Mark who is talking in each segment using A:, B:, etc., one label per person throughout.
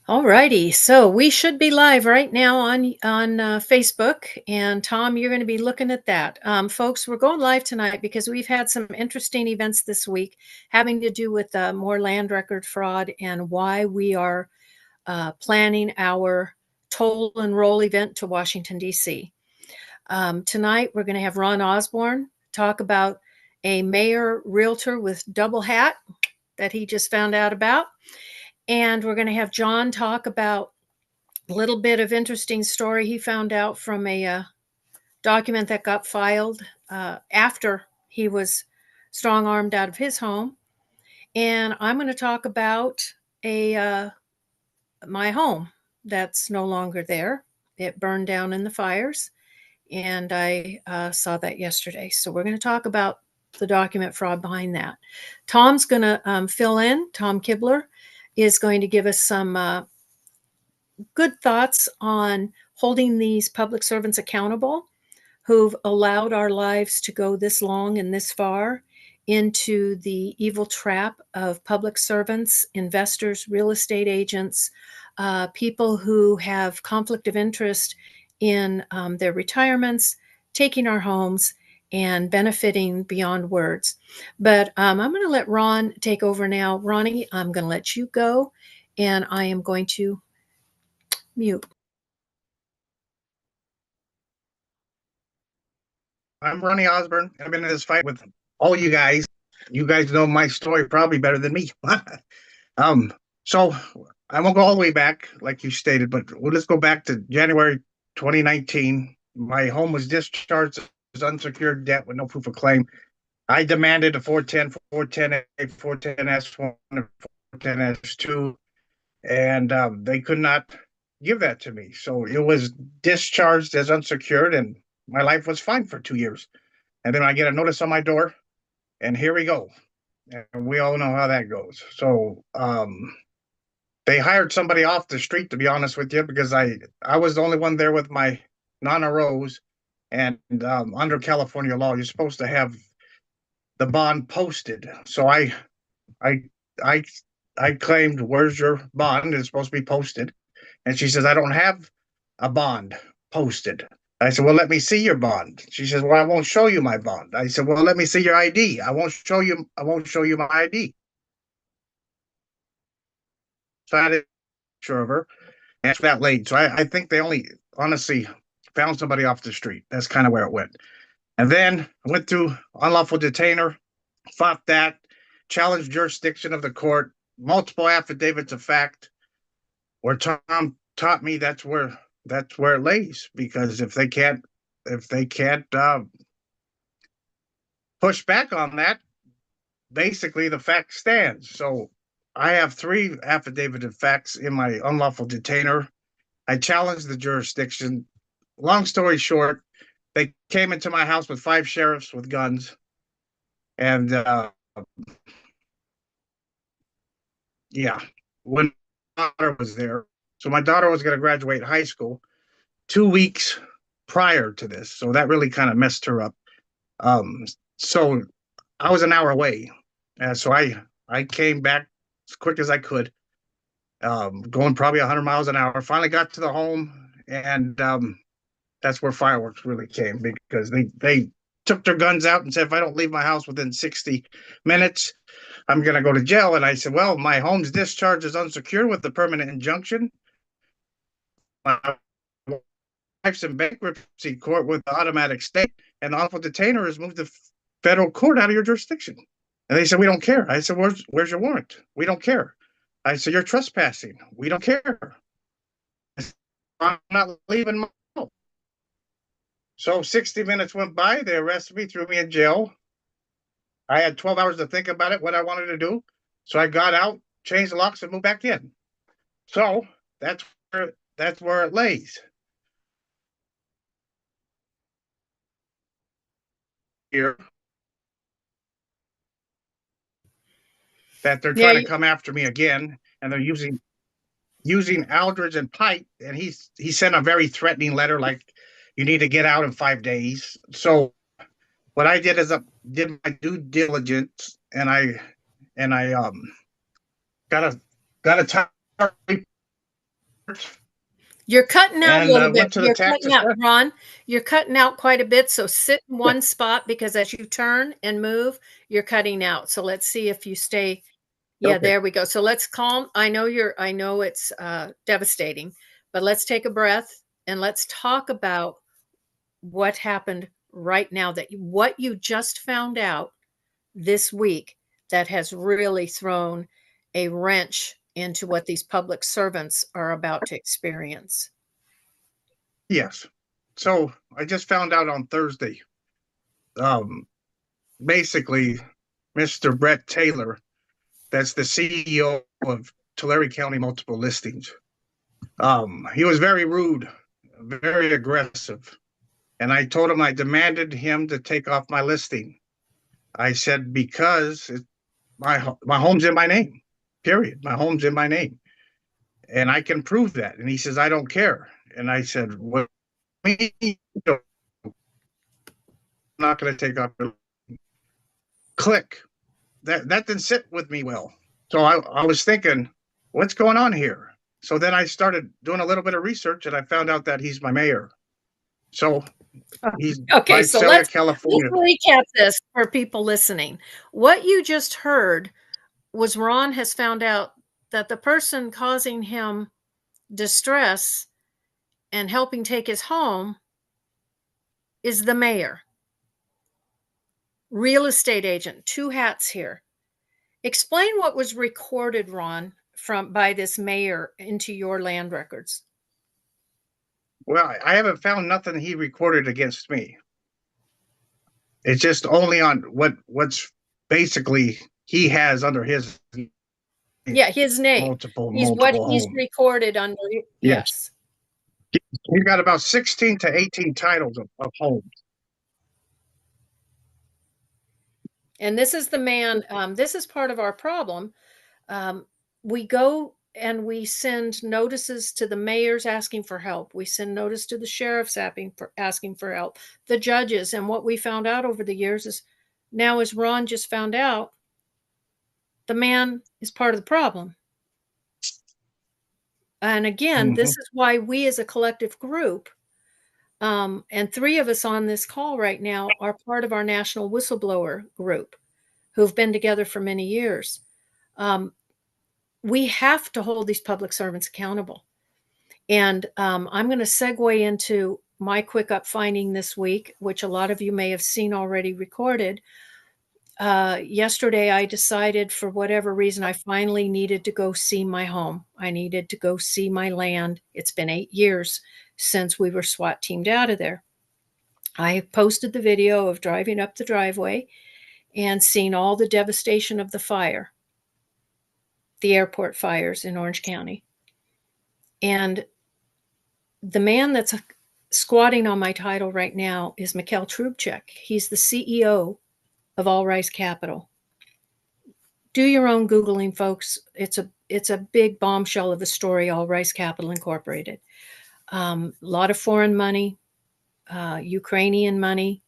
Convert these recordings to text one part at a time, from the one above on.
A: Alrighty, so we should be live right now on Facebook, and Tom, you're going to be looking at that. Folks, we're going live tonight because we've had some interesting events this week having to do with more land record fraud and why we are planning our toll and roll event to Washington D.C. Tonight, we're going to have Ron Osborne talk about a mayor realtor with double hat that he just found out about. And we're going to have John talk about a little bit of interesting story he found out from a document that got filed after he was strong-armed out of his home. And I'm going to talk about a my home that's no longer there. It burned down in the fires, and I saw that yesterday. So we're going to talk about the document fraud behind that. Tom's going to fill in. Tom Kibler is going to give us some good thoughts on holding these public servants accountable who've allowed our lives to go this long and this far into the evil trap of public servants, investors, real estate agents, people who have conflict of interest in their retirements, taking our homes, and benefiting beyond words. But I'm going to let Ron take over now. Ronnie, I'm going to let you go, and I am going to mute.
B: I'm Ronnie Osborne. I've been in this fight with all you guys. You guys know my story probably better than me. So I won't go all the way back, like you stated, but let's go back to January 2019. My home was discharged as unsecured debt with no proof of claim. I demanded a 410, 410A, 410S1, and 410S2, and they could not give that to me. So it was discharged as unsecured, and my life was fine for 2 years. And then I get a notice on my door, and here we go. And we all know how that goes. So they hired somebody off the street, to be honest with you, because I was the only one there with my Nana Rose. And under California law, you're supposed to have the bond posted. So I claimed, "Where's your bond? It's supposed to be posted." And she says, "I don't have a bond posted." I said, "Well, let me see your bond." She says, "Well, I won't show you my bond." I said, "Well, let me see your ID." I won't show you my ID. So I didn't sure of her. And it's that late. So I think they only honestly found somebody off the street. That's kind of where it went. And then I went through unlawful detainer, fought that, challenged jurisdiction of the court, multiple affidavits of fact, where Tom taught me that's where it lays. Because if they can't push back on that, basically the fact stands. So I have 3 affidavit of facts in my unlawful detainer. I challenged the jurisdiction. Long story short, they came into my house with 5 sheriffs with guns, and yeah, when my daughter was there. So my daughter was going to graduate high school 2 weeks prior to this, so that really kind of messed her up. So I was an hour away, so I came back as quick as I could, going probably 100 miles an hour. Finally got to the home, and that's where fireworks really came, because they took their guns out and said, "If I don't leave my house within 60 minutes, I'm going to go to jail." And I said, "Well, my home's discharge is unsecured with the permanent injunction. My wife's in bankruptcy court with the automatic stay, and the unlawful detainer has moved the federal court out of your jurisdiction." And they said, "We don't care." I said, "Where's your warrant?" "We don't care." I said, "You're trespassing." "We don't care." I said, "I'm not leaving my home." So 60 minutes went by. They arrested me, threw me in jail. I had 12 hours to think about it, what I wanted to do. So I got out, changed the locks, and moved back in. So that's where it lays. Here, that they're trying to come after me again, and they're using Aldridge and Pike, and he sent a very threatening letter, like, "You need to get out in 5 days." So what I did is I did my due diligence, and I got a
A: You're cutting out a
B: and
A: little bit.
B: went to the
A: You're
B: tax
A: cutting out,
B: assessor.
A: Ron. You're cutting out quite a bit. So sit in one spot because as you turn and move, you're cutting out. So let's see if you stay. Yeah,
B: Okay.
A: there we go. So let's calm. I know it's devastating, but let's take a breath and let's talk about what happened right now, what you just found out this week that has really thrown a wrench into what these public servants are about to experience.
B: Yes. So I just found out on Thursday. Um, Basically, Mr. Brett Taylor, that's the CEO of Tulare County Multiple Listings. He was very rude, very aggressive, and I told him I demanded him to take off my listing. I said because my home's in my name. Period. My home's in my name, and I can prove that. And he says I don't care. And I said, "What? I'm not going to take off." Click. That didn't sit with me well. So I was thinking, what's going on here? So then I started doing a little bit of research, and I found out that he's my mayor. So he's
A: Okay, so
B: Visalia,
A: let's
B: California.
A: recap this for people listening. What you just heard was Ron has found out that the person causing him distress and helping take his home is the mayor. Real estate agent, two hats here. Explain what was recorded, Ron, from by this mayor into your land records.
B: Well, I haven't found nothing he recorded against me. It's just only on what's basically he has under his
A: Yeah, his name.
B: multiple
A: He's
B: homes.
A: recorded under.
B: Yes,
A: Yes.
B: he's got about 16 to 18 titles of homes.
A: And this is the man, this is part of our problem. We go and we send notices to the mayors asking for help. We send notice to the sheriffs asking for help, the judges. And what we found out over the years is now, as Ron just found out, the man is part of the problem. And again, this
B: Mm-hmm.
A: is why we as a collective group, and three of us on this call right now are part of our national whistleblower group who've been together for many years. We have to hold these public servants accountable. And I'm going to segue into my quick up finding this week, which a lot of you may have seen already recorded. Yesterday, I decided for whatever reason, I finally needed to go see my home. I needed to go see my land. It's been 8 years since we were SWAT teamed out of there. I posted the video of driving up the driveway and seeing all the devastation of the fire, the airport fires in Orange County. And the man that's squatting on my title right now is Mikhail Trubchik. He's the CEO of All Rise Capital. Do your own Googling, folks. It's a big bombshell of a story, All Rise Capital Incorporated. A lot of foreign money, Ukrainian money.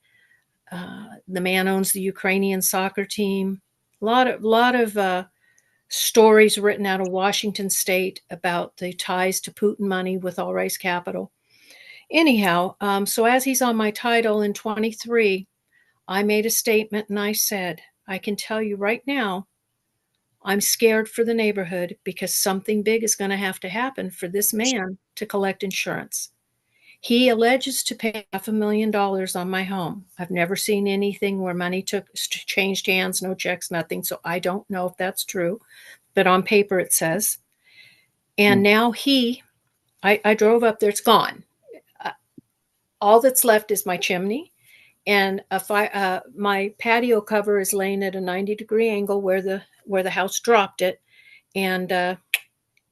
A: The man owns the Ukrainian soccer team. A lot of stories written out of Washington State about the ties to Putin money with All Rise Capital. Anyhow, so as he's on my title in 23, I made a statement and I said, I can tell you right now, I'm scared for the neighborhood because something big is going to have to happen for this man to collect insurance. He alleges to pay $500,000 on my home. I've never seen anything where money changed hands, no checks, nothing. So I don't know if that's true, but on paper it says. And now I drove up there, it's gone. All that's left is my chimney, and my patio cover is laying at a 90-degree angle where the house dropped it, and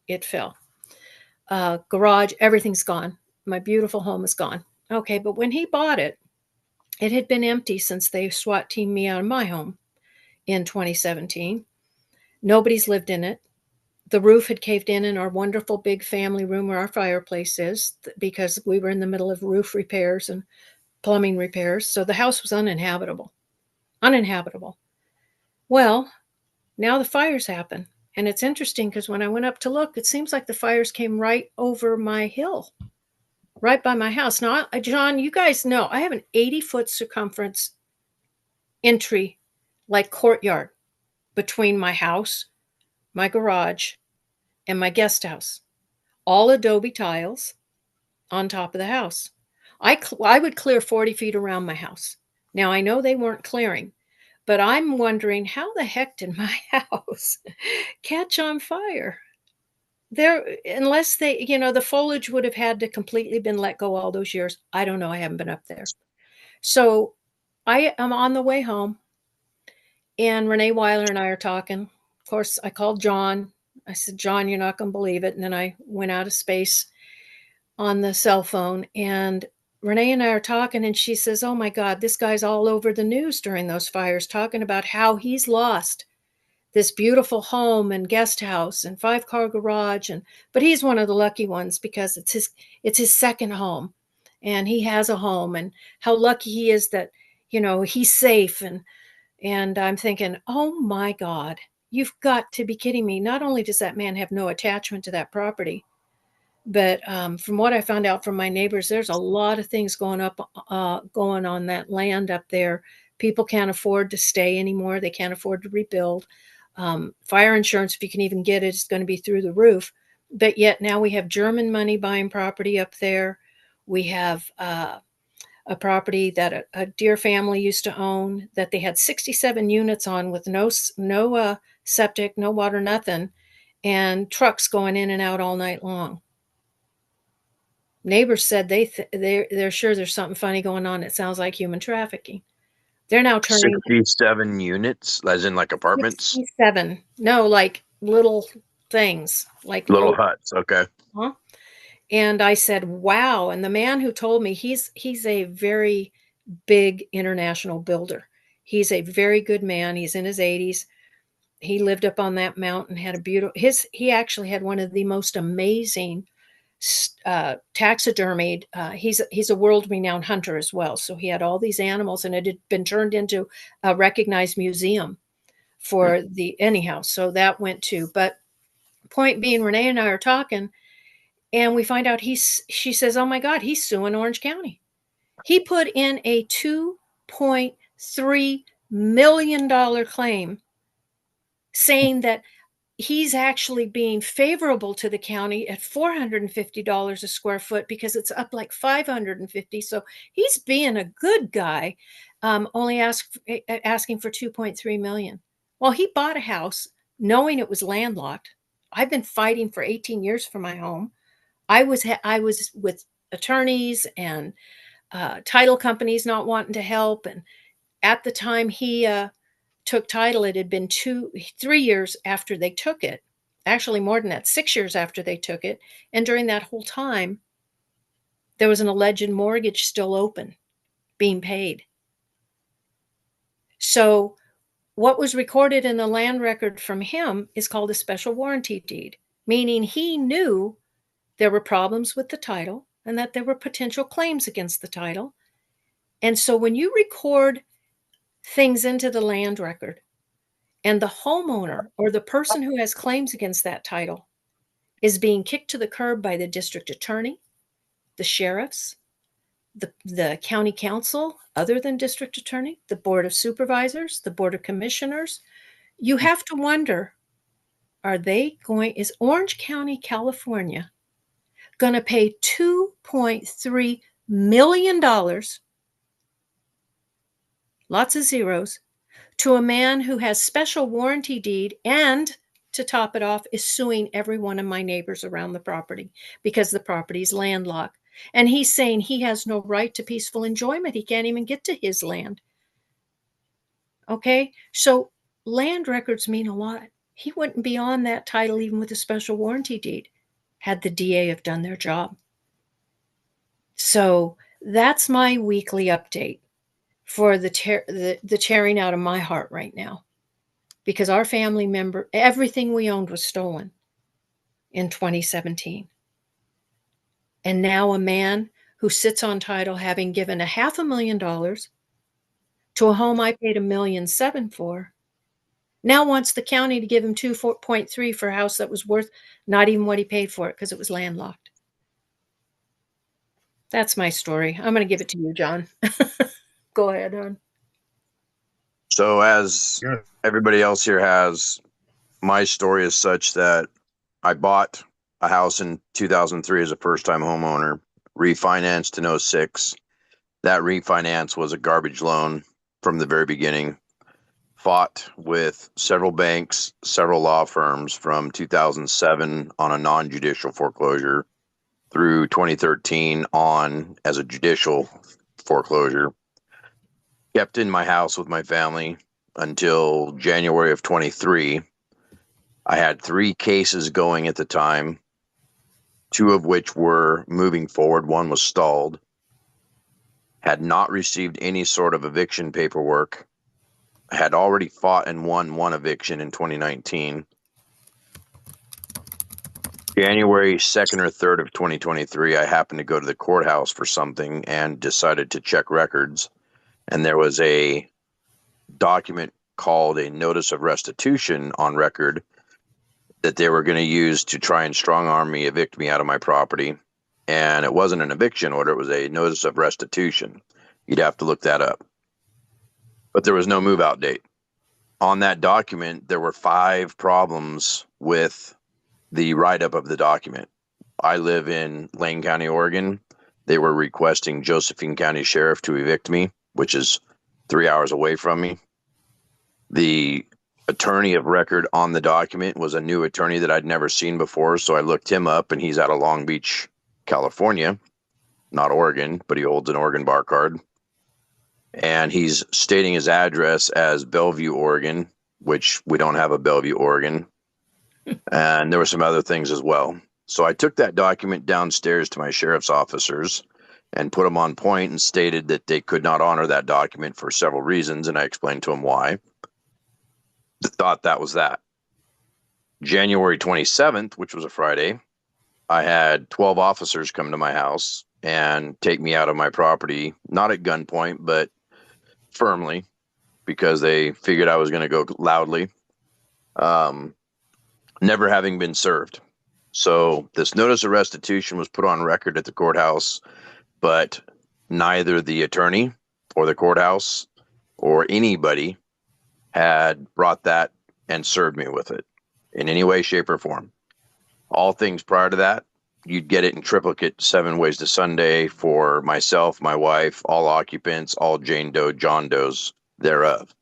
A: it fell. Garage, everything's gone. My beautiful home is gone. Okay, but when he bought it, it had been empty since they SWAT teamed me out of my home in 2017. Nobody's lived in it. The roof had caved in our wonderful big family room where our fireplace is because we were in the middle of roof repairs and plumbing repairs. So the house was uninhabitable. Uninhabitable. Well, now the fires happen. And it's interesting because when I went up to look, it seems like the fires came right over my hill, right by my house. Now, John, you guys know I have an 80-foot circumference entry, like courtyard, between my house, my garage, and my guest house. All adobe tiles on top of the house. I would clear 40 feet around my house. Now, I know they weren't clearing, but I'm wondering how the heck did my house catch on fire? There, unless they, the foliage would have had to completely been let go all those years. I don't know. I haven't been up there. So I am on the way home, and Renee Weiler and I are talking. Of course, I called John. I said, John, you're not going to believe it. And then I went out of space on the cell phone, and Renee and I are talking, and she says, oh my God, this guy's all over the news during those fires, talking about how he's lost this beautiful home and guest house and 5-car garage. But he's one of the lucky ones because it's his second home, and he has a home, and how lucky he is that, he's safe. And I'm thinking, oh my God, you've got to be kidding me. Not only does that man have no attachment to that property, but from what I found out from my neighbors, there's a lot of things going on that land up there. People can't afford to stay anymore. They can't afford to rebuild. Fire insurance, if you can even get it, is going to be through the roof. But yet now we have German money buying property up there. We have a property that a dear family used to own that they had 67 units on with no septic, no water, nothing, and trucks going in and out all night long. Neighbors said they're sure there's something funny going on. It sounds like human trafficking. They're now turning
C: 67 units, as in like apartments?
A: 67. No, like little things, like
C: Little huts, okay.
A: Huh? And I said, wow. And the man who told me, he's a very big international builder. He's a very good man. He's in his 80s. He lived up on that mountain, had a beautiful, he actually had one of the most amazing taxidermied. He's a world-renowned hunter as well. So he had all these animals, and it had been turned into a recognized museum for anyhow. So that went to, but point being, Renee and I are talking, and we find out she says, oh my God, he's suing Orange County. He put in a $2.3 million claim saying that he's actually being favorable to the county at $450 a square foot because it's up like $550. So he's being a good guy, only asking for $2.3 million. Well, he bought a house knowing it was landlocked. I've been fighting for 18 years for my home. I was with attorneys and title companies not wanting to help. And at the time he took title, it had been 3 years after they took it. Actually, more than that, 6 years after they took it. And during that whole time, there was an alleged mortgage still open, being paid. So what was recorded in the land record from him is called a special warranty deed, meaning he knew there were problems with the title and that there were potential claims against the title. And so when you record things into the land record, and the homeowner or the person who has claims against that title is being kicked to the curb by the district attorney, the sheriffs, the county council, other than district attorney, the board of supervisors, the board of commissioners, you have to wonder, is Orange County, California, going to pay $2.3 million, lots of zeros, to a man who has special warranty deed and, to top it off, is suing every one of my neighbors around the property because the property is landlocked. And he's saying he has no right to peaceful enjoyment. He can't even get to his land. Okay? So land records mean a lot. He wouldn't be on that title even with a special warranty deed had the DA have done their job. So that's my weekly update for the tearing out of my heart right now. Because our family member, everything we owned was stolen in 2017. And now a man who sits on title, having given $500,000 to a home I paid $1.7 million for, Now wants the county to give him 2.3 for a house that was worth not even what he paid for it because it was landlocked. That's my story. I'm going to give it to you, John. Go ahead, hon.
C: So as
B: Sure.
C: everybody else here has, my story is such that I bought a house in 2003 as a first-time homeowner, refinanced in 06. That refinance was a garbage loan from the very beginning. Fought with several banks, several law firms from 2007 on a non-judicial foreclosure through 2013 on as a judicial foreclosure. Kept in my house with my family until January of 23. I had 3 cases going at the time, 2 of which were moving forward. One was stalled. Had not received any sort of eviction paperwork. Had already fought and won 1 eviction in 2019. January 2nd or 3rd of 2023, I happened to go to the courthouse for something and decided to check records. And there was a document called a notice of restitution on record that they were going to use to try and strong arm me, evict me out of my property. And it wasn't an eviction order, it was a notice of restitution. You'd have to look that up. But there was no move out date. On that document, there were 5 problems with the write-up of the document. I live in Lane County, Oregon. They were requesting Josephine County Sheriff to evict me, which is 3 hours away from me. The attorney of record on the document was a new attorney that I'd never seen before, so I looked him up, and he's out of Long Beach, California, not Oregon, but he holds an Oregon bar card. And he's stating his address as Bellevue, Oregon, which we don't have a Bellevue, Oregon. And there were some other things as well. So I took that document downstairs to my sheriff's officers and put them on point and stated that they could not honor that document for several reasons. And I explained to them why. Thought that was that. January 27th, which was a Friday, I had 12 officers come to my house and take me out of my property, not at gunpoint, but firmly, because they figured I was going to go loudly. Never having been served. So this notice of restitution was put on record at the courthouse, but neither the attorney or the courthouse or anybody had brought that and served me with it in any way, shape, or form. All things prior to that, you'd get it in triplicate 7 ways to Sunday for myself, my wife, all occupants, all Jane Doe, John Does thereof.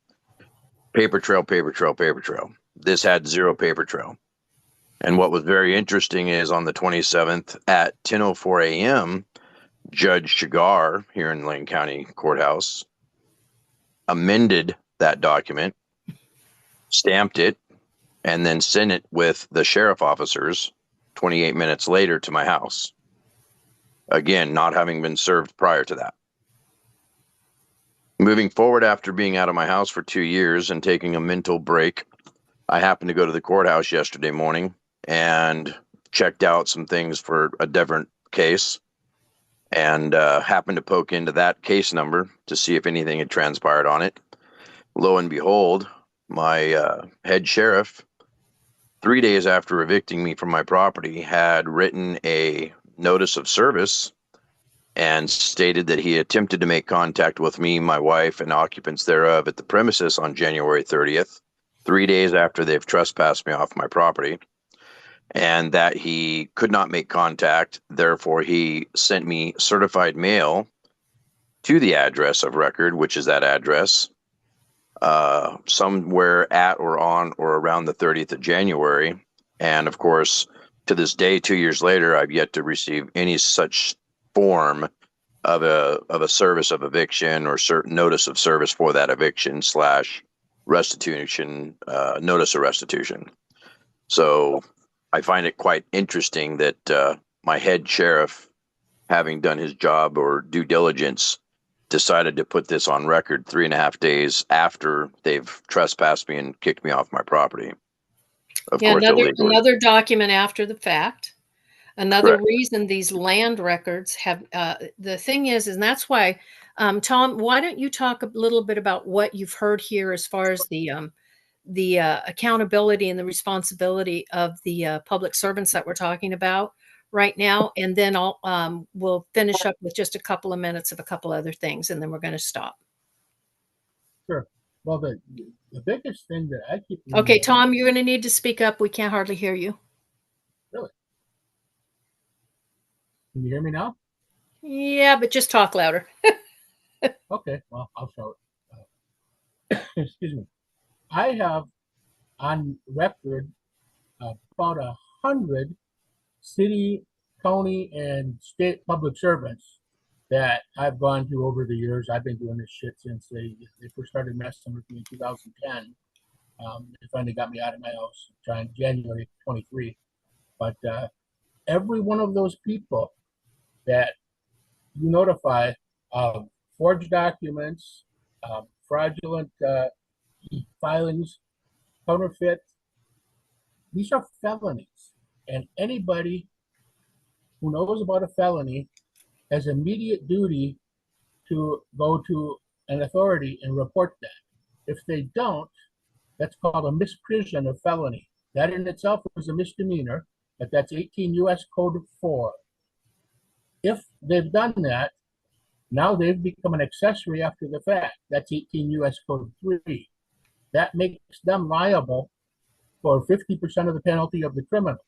C: Paper trail, paper trail, paper trail. This had 0 paper trail. And what was very interesting is on the 27th at 10:04 a.m., Judge Chigar here in Lane County Courthouse amended that document, stamped it, and then sent it with the sheriff officers 28 minutes later to my house. Again, not having been served prior to that. Moving forward, after being out of my house for 2 years and taking a mental break, I happened to go to the courthouse yesterday morning and checked out some things for a different case, and happened to poke into that case number to see if anything had transpired on it. Lo and behold, my head sheriff, 3 days after evicting me from my property, had written a notice of service and stated that he attempted to make contact with me, my wife, and occupants thereof at the premises on January 30th, 3 days after they've trespassed me off my property, and that he could not make contact. Therefore, he sent me certified mail to the address of record, which is that address, somewhere at or on or around the 30th of January. And of course, to this day, 2 years later, I've yet to receive any such form of a service of eviction or certain notice of service for that eviction / restitution, notice of restitution. So I find it quite interesting that my head sheriff, having done his job or due diligence, decided to put this on record 3.5 days after they've trespassed me and kicked me off my property. Of course, illegally.
A: Another document after the fact. Another reason these land records have, the thing is, and that's why, Tom, why don't you talk a little bit about what you've heard here as far as the accountability and the responsibility of the public servants that we're talking about right now, and then we'll finish up with just a couple of minutes of a couple other things, and then we're going to stop.
D: Sure. Well, the biggest thing that I keep
A: Okay, Tom, you're going to need to speak up. We can't hardly hear you.
D: Really? Can you hear me now?
A: Yeah, but just talk louder.
D: Okay, well, I'll show it. Excuse me. I have on record about 100 city, county, and state public servants that I've gone through over the years. I've been doing this shit since they first started messing with me in 2010. They finally got me out of my house in January 23. But every one of those people that you notify of forged documents, fraudulent filings, counterfeit, these are felonies. And anybody who knows about a felony has immediate duty to go to an authority and report that. If they don't, that's called a misprision of felony. That in itself is a misdemeanor, but that's 18 U.S. Code 4. If they've done that, now they've become an accessory after the fact. That's 18 U.S. Code 3. That makes them liable for 50% of the penalty of the criminal.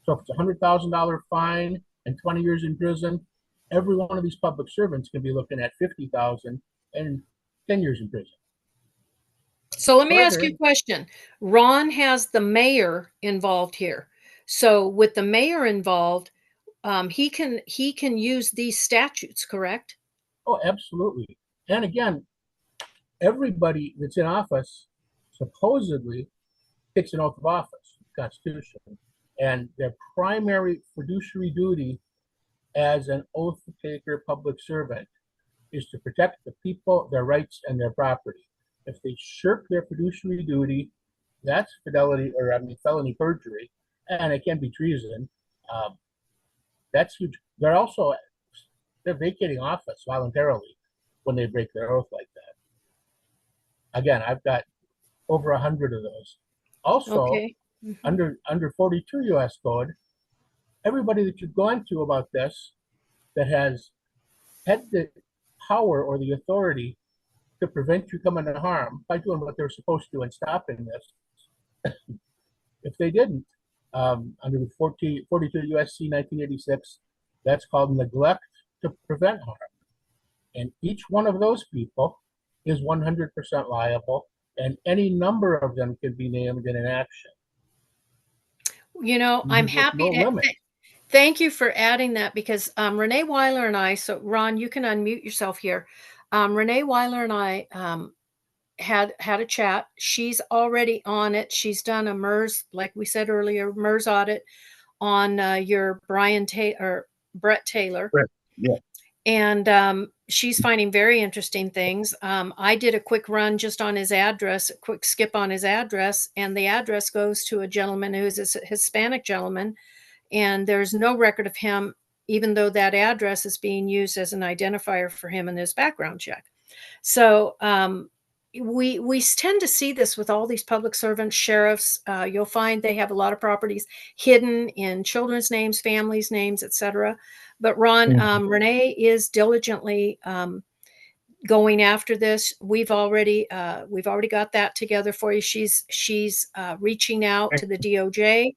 D: So if it's a $100,000 fine and 20 years in prison, every one of these public servants can be looking at $50,000 and 10 years in prison.
A: So let me ask you a question. Ron has the mayor involved here. So with the mayor involved, he can use these statutes, correct?
D: Oh, absolutely. And again, everybody that's in office supposedly takes an oath of office, the Constitution, and their primary fiduciary duty as an oath taker public servant is to protect the people, their rights, and their property. If they shirk their fiduciary duty, that's felony perjury, and it can be treason. That's huge. They're vacating office voluntarily when they break their oath like that. Again, I've got over 100 of those. Also,
A: okay.
D: under 42 U.S. Code, everybody that you've gone to about this that has had the power or the authority to prevent you coming to harm by doing what they're supposed to and stopping this. If they didn't, under 42 U.S.C. 1986, that's called neglect to prevent harm. And each one of those people is 100% liable, and any number of them can be named in an action.
A: You know, I'm happy to thank you for adding that, because Renee Weiler and I, so Ron, you can unmute yourself here. Renee Weiler and I had a chat. She's already on it. She's done a MERS, like we said earlier, MERS audit on your Brett Taylor.
B: Brett, yeah.
A: And she's finding very interesting things. I did a quick run just on his address, a quick skip on his address, and the address goes to a gentleman who's a Hispanic gentleman, and there's no record of him, even though that address is being used as an identifier for him in his background check. So we tend to see this with all these public servants, sheriffs. You'll find they have a lot of properties hidden in children's names, families' names, etc. But Ron, Renee is diligently going after this. We've already got that together for you. She's reaching out to the DOJ.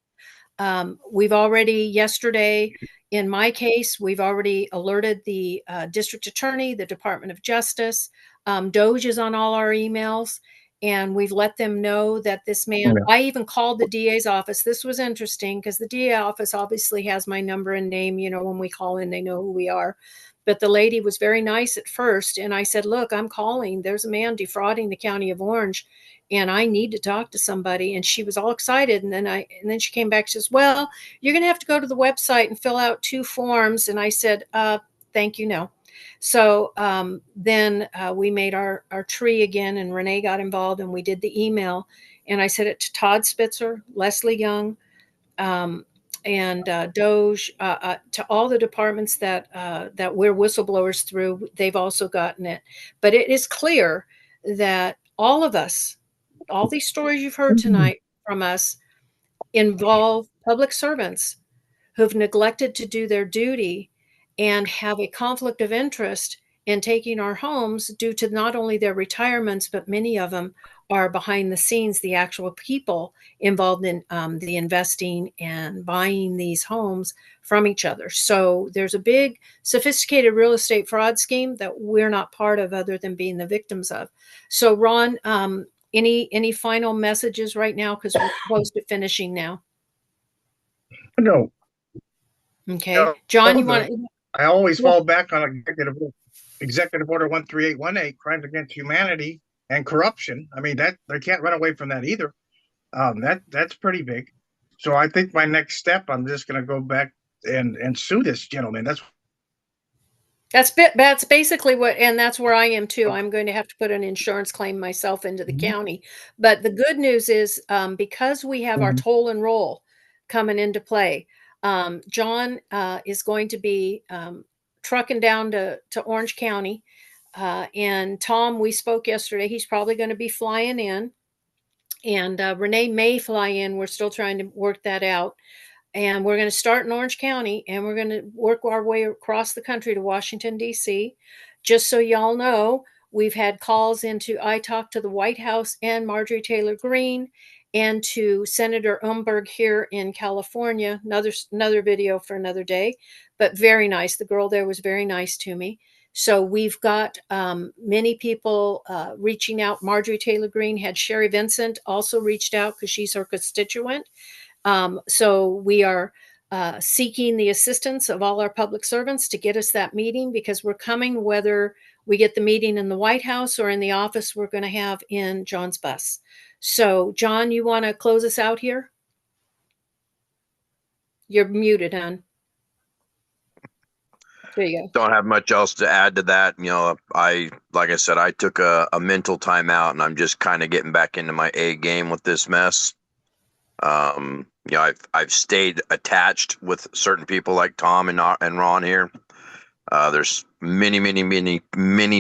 A: We've already, yesterday, in my case, we've already alerted the district attorney, the Department of Justice. Doge is on all our emails, and we've let them know that this man, I even called the DA's office. This was interesting because the DA office obviously has my number and name. You know, when we call in, they know who we are. But the lady was very nice at first. And I said, look, I'm calling. There's a man defrauding the county of Orange, and I need to talk to somebody. And she was all excited. And then she came back. She says, well, you're going to have to go to the website and fill out 2 forms. And I said, thank you, no. So then we made our tree again, and Renee got involved, and we did the email. And I sent it to Todd Spitzer, Leslie Young, and Doge, to all the departments that we're whistleblowers through. They've also gotten it. But it is clear that all of us all these stories you've heard tonight from us involve public servants who've neglected to do their duty and have a conflict of interest in taking our homes due to not only their retirements, but many of them are behind the scenes, the actual people involved in the investing and buying these homes from each other. So there's a big sophisticated real estate fraud scheme that we're not part of other than being the victims of. So Ron, any final messages right now? Because we're close to finishing now.
B: No.
A: Okay. John, you want to?
B: I always fall back on Executive Order 13818, crimes against humanity and corruption. I mean, that they can't run away from that either. That's pretty big. So I think my next step, I'm just going to go back and sue this gentleman.
A: That's basically what, and that's where I am too. I'm going to have to put an insurance claim myself into the county. But the good news is, because we have our toll and roll coming into play, John is going to be trucking down to Orange County. And Tom, we spoke yesterday. He's probably going to be flying in. And Renee may fly in. We're still trying to work that out. And we're going to start in Orange County, and we're going to work our way across the country to Washington, D.C. Just so y'all know, we've had calls into I talked to the White House and Marjorie Taylor Greene and to Senator Umberg here in California. Another video for another day, but very nice. The girl there was very nice to me. So we've got many people reaching out. Marjorie Taylor Greene had Sherry Vincent also reached out because she's her constituent. So we are seeking the assistance of all our public servants to get us that meeting, because we're coming whether we get the meeting in the White House or in the office we're going to have in John's bus. So John, you want to close us out here? You're muted, hon. There you go.
C: Don't have much else to add to that. You know, like I said, I took a mental timeout, and I'm just kind of getting back into my A game with this mess. You know, I've stayed attached with certain people like Tom and Ron here. There's many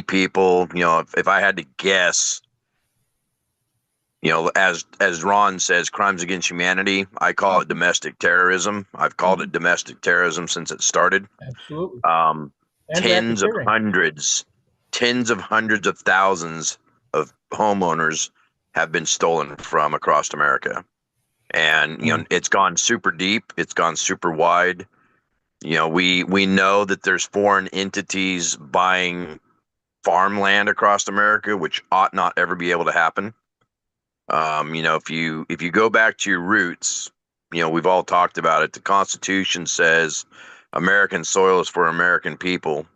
C: people. You know, if I had to guess, you know, as Ron says, crimes against humanity, I call it domestic terrorism. I've called it domestic terrorism since it started.
D: Absolutely.
C: Tens of hundreds of thousands of homeowners have been stolen from across America. And, you know, it's gone super deep. It's gone super wide. You know, we know that there's foreign entities buying farmland across America, which ought not ever be able to happen. You know, if you go back to your roots, you know, we've all talked about it. The Constitution says American soil is for American people.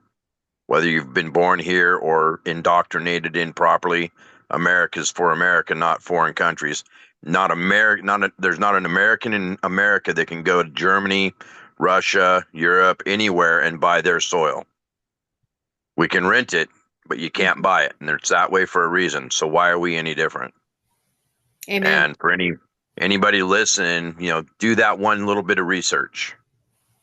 C: Whether you've been born here or indoctrinated improperly, America's for America, not foreign countries. There's not an American in America that can go to Germany, Russia, Europe, anywhere and buy their soil. We can rent it, but you can't buy it, and it's that way for a reason. So why are we any different?
A: Amen.
C: And for anybody listening, you know, do that one little bit of research.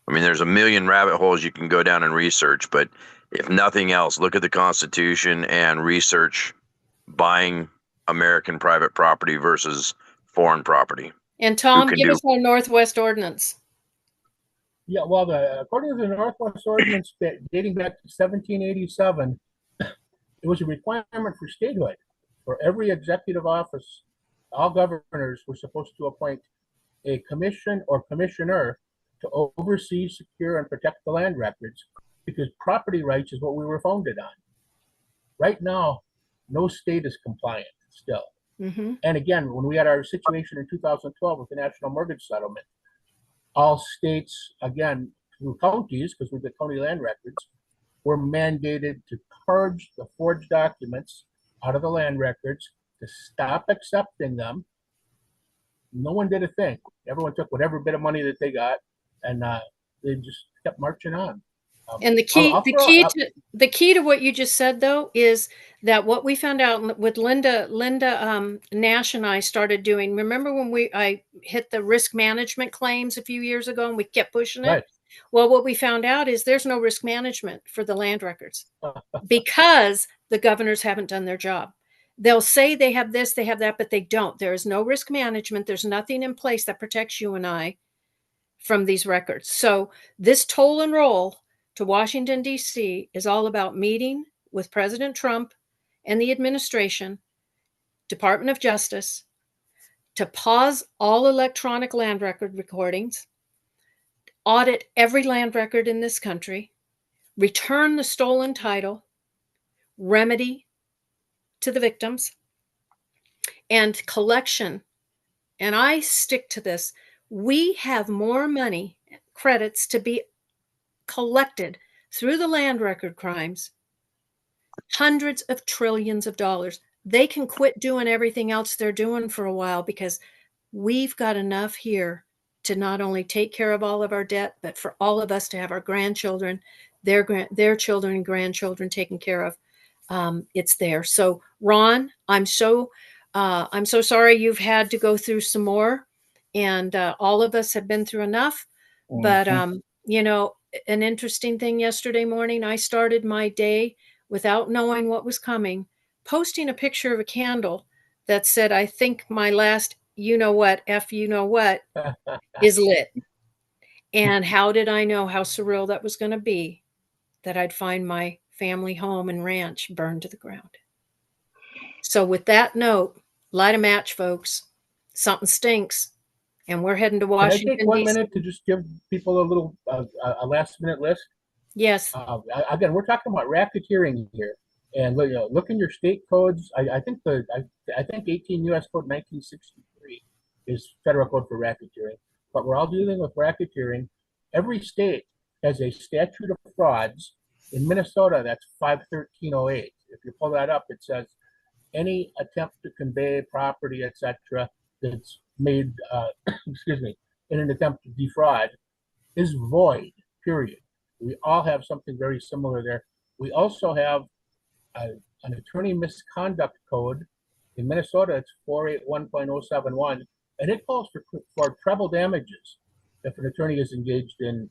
C: I mean, there's a million rabbit holes you can go down and research, but if nothing else, look at the Constitution and research buying American private property versus foreign property.
A: And Tom, give us our Northwest Ordinance.
D: Yeah, well, according to the Northwest Ordinance dating back to 1787, it was a requirement for statehood. For every executive office, all governors were supposed to appoint a commission or commissioner to oversee, secure, and protect the land records, because property rights is what we were founded on. Right now, no state is compliant still.
A: Mm-hmm.
D: And again, when we had our situation in 2012 with the National Mortgage Settlement, all states, again, through counties, because we've got county land records, were mandated to purge the forged documents out of the land records, to stop accepting them. No one did a thing. Everyone took whatever bit of money that they got, and they just kept marching on.
A: And the key to what you just said, though, is that what we found out with Linda Nash and I started doing. Remember when I hit the risk management claims a few years ago, and we kept pushing it? Right. Well, what we found out is there's no risk management for the land records because the governors haven't done their job. They'll say they have this, they have that, but they don't. There is no risk management. There's nothing in place that protects you and I from these records. So this toll and roll to Washington, D.C. is all about meeting with President Trump and the administration, Department of Justice, to pause all electronic land record recordings, audit every land record in this country, return the stolen title, remedy to the victims, and collection. And I stick to this. We have more money credits to be collected through the land record crimes, hundreds of trillions of dollars. They can quit doing everything else they're doing for a while because we've got enough here to not only take care of all of our debt, but for all of us to have our grandchildren, their children and grandchildren taken care of. It's there. So, Ron, I'm so sorry you've had to go through some more, and all of us have been through enough. But you know, an interesting thing yesterday morning, I started my day without knowing what was coming, posting a picture of a candle that said, "I think my last you know what, F you know what, is lit." And how did I know how surreal that was going to be? That I'd find my family home and ranch burned to the ground. So with that note, light a match, folks. Something stinks. And we're heading to Washington,
D: Can I take 1
A: D.C.
D: minute to just give people a little a last minute list?
A: Yes.
D: Again, we're talking about racketeering here, and look in your state codes. I think 18 U.S. Code 1963 is federal code for racketeering, but we're all dealing with racketeering. Every state has a statute of frauds. In Minnesota, that's 51308. If you pull that up, it says any attempt to convey property, etc., that's made, excuse me, in an attempt to defraud is void, period. We all have something very similar there. We also have an attorney misconduct code. In Minnesota, it's 481.071, and it calls for treble damages if an attorney is engaged in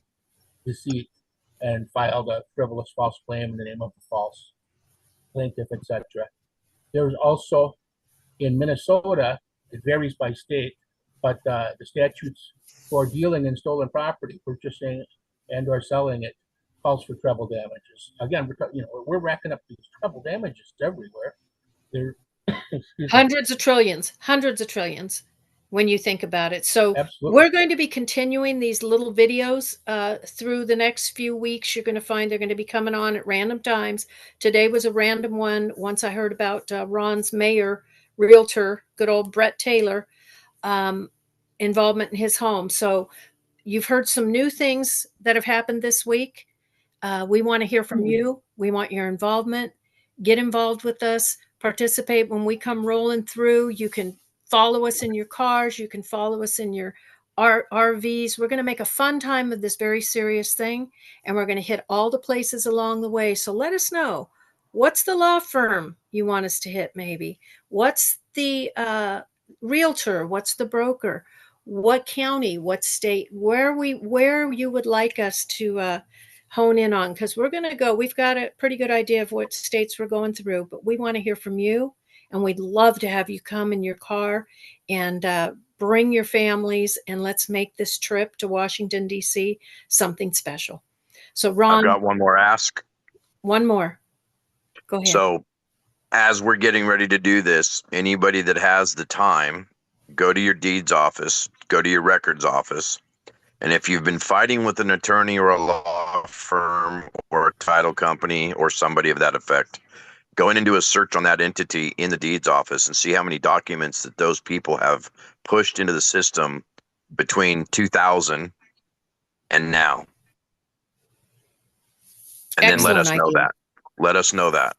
D: deceit and filed a frivolous false claim in the name of a false plaintiff, etc. There's also, in Minnesota, it varies by state, but the statutes for dealing in stolen property, purchasing and or selling it, calls for treble damages. Again, we're racking up these treble damages everywhere. They're
A: hundreds of trillions when you think about it. So
D: absolutely.
A: We're going to be continuing these little videos through the next few weeks. You're going to find they're going to be coming on at random times. Today was a random one. Once I heard about Ron's mayor, realtor, good old Brett Taylor, involvement in his home. So you've heard some new things that have happened this week. We want to hear from you. We want your involvement. Get involved with us. Participate when we come rolling through. You can follow us in your cars. You can follow us in your RVs. We're going to make a fun time of this very serious thing, and we're going to hit all the places along the way. So let us know. What's the law firm you want us to hit, maybe? What's the realtor? What's the broker? What county? What state? Where you would like us to hone in on, because we've got a pretty good idea of what states we're going through, but we want to hear from you, and we'd love to have you come in your car and bring your families, and let's make this trip to Washington, D.C. something special. So Ron,
C: I've got one more ask.
A: One more. Go ahead.
C: So as we're getting ready to do this, anybody that has the time, go to your deeds office, go to your records office. And if you've been fighting with an attorney or a law firm or a title company or somebody of that effect, go in and do a search on that entity in the deeds office and see how many documents that those people have pushed into the system between 2000 and now. And then let us know that. Let us know that.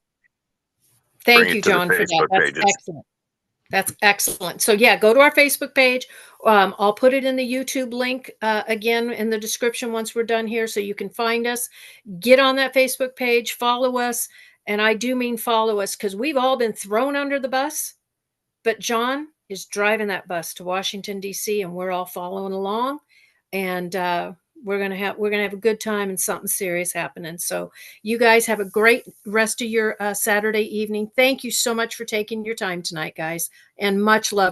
A: Thank you, John, for that. That's excellent. That's excellent. So yeah, go to our Facebook page. I'll put it in the YouTube link again in the description once we're done here, so you can find us. Get on that Facebook page, follow us, and I do mean follow us, because we've all been thrown under the bus, but John is driving that bus to Washington, D.C., and we're all following along. And we're gonna have a good time and something serious happening. So you guys have a great rest of your Saturday evening. Thank you so much for taking your time tonight, guys, and much love.